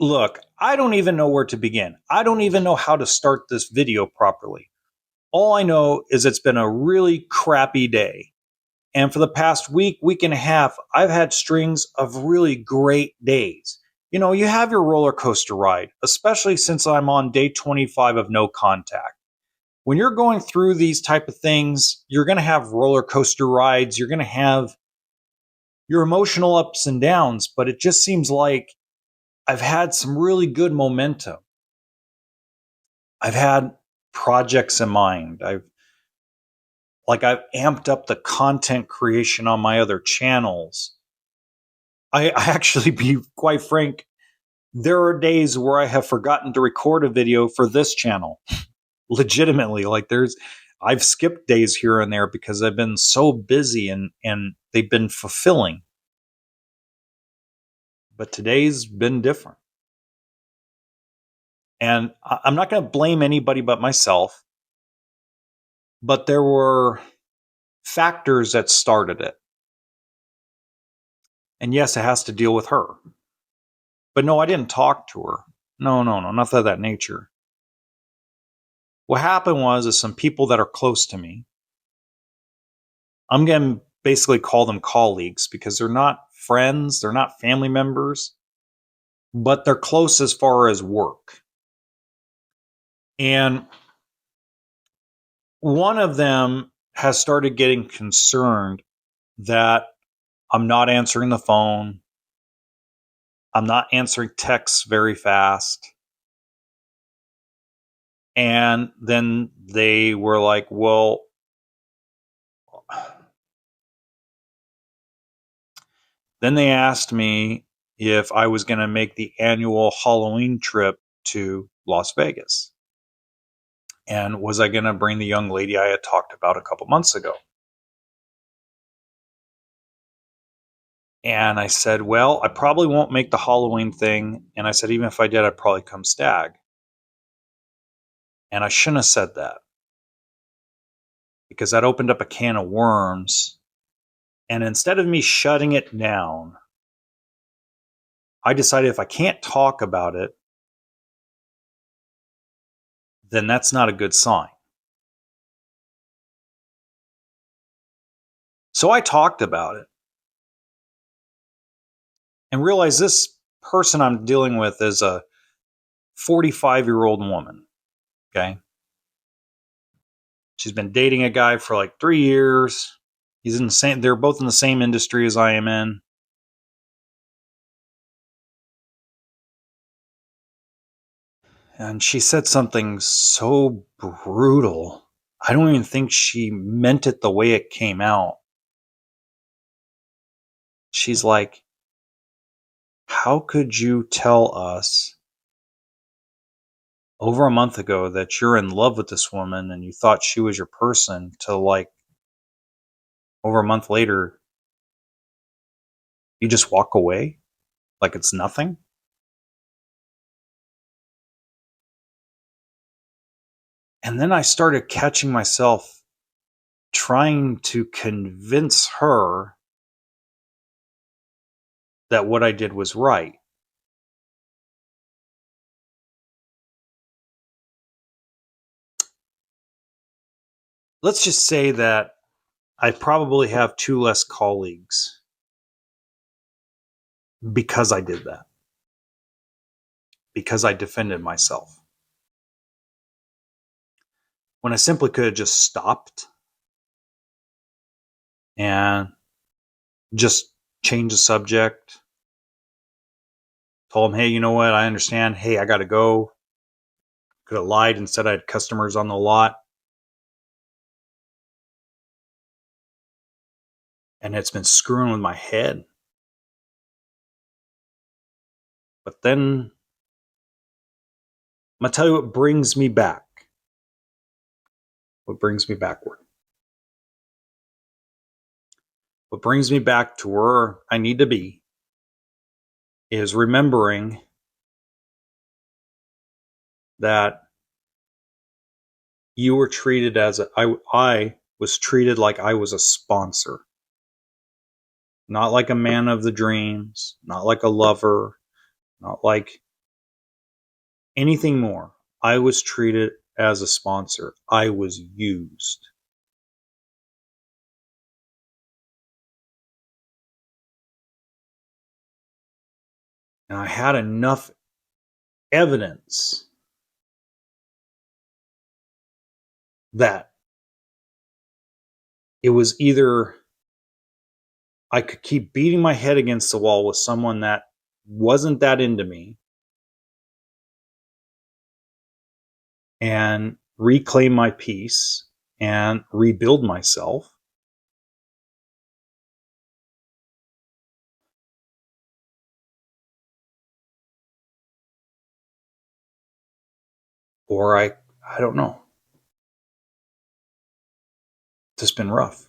Look, I don't even know where to begin. I don't even know how to start this video properly. All I know is it's been a really crappy day. And for the past week, week and a half, I've had strings of really great days. You know, you have your roller coaster ride, especially since I'm on day 25 of no contact. When you're going through these type of things, you're going to have roller coaster rides, you're going to have your emotional ups and downs, but it just seems like I've had some really good momentum. I've had projects in mind. I've amped up the content creation on my other channels. I actually, be quite frank, there are days where I have forgotten to record a video for this channel. Legitimately, I've skipped days here and there because I've been so busy and they've been fulfilling. But today's been different. And I'm not going to blame anybody but myself. But there were factors that started it. And yes, it has to deal with her. But no, I didn't talk to her. No, nothing of that nature. What happened is some people that are close to me, I'm going to basically call them colleagues because they're not friends, they're not family members, but they're close as far as work. And one of them has started getting concerned that I'm not answering the phone. I'm not answering texts very fast. And then they were like, well, then they asked me if I was going to make the annual Halloween trip to Las Vegas. And was I going to bring the young lady I had talked about a couple months ago? And I said, well, I probably won't make the Halloween thing. And I said, even if I did, I'd probably come stag. And I shouldn't have said that because that opened up a can of worms. And instead of me shutting it down, I decided if I can't talk about it, then that's not a good sign. So I talked about it and realized this person I'm dealing with is a 45-year-old woman. Okay. She's been dating a guy for like 3 years. They're both in the same industry as I am in. And she said something so brutal. I don't even think she meant it the way it came out. She's like, how could you tell us over a month ago that you're in love with this woman and you thought she was your person to like over a month later, you just walk away like it's nothing? And then I started catching myself trying to convince her that what I did was right. Let's just say that I probably have 2 less colleagues because I did that, because I defended myself. When I simply could have just stopped and just changed the subject, told them, hey, you know what? I understand. Hey, I got to go. Could have lied and said I had customers on the lot. And it's been screwing with my head. But then I'm going to tell you what brings me back. What brings me backward. What brings me back to where I need to be is remembering that you were treated as I was treated like I was a sponsor. Not like a man of the dreams, not like a lover, not like anything more. I was treated as a sponsor. I was used. And I had enough evidence that it was either I could keep beating my head against the wall with someone that wasn't that into me and reclaim my peace and rebuild myself, or I don't know. It's just been rough.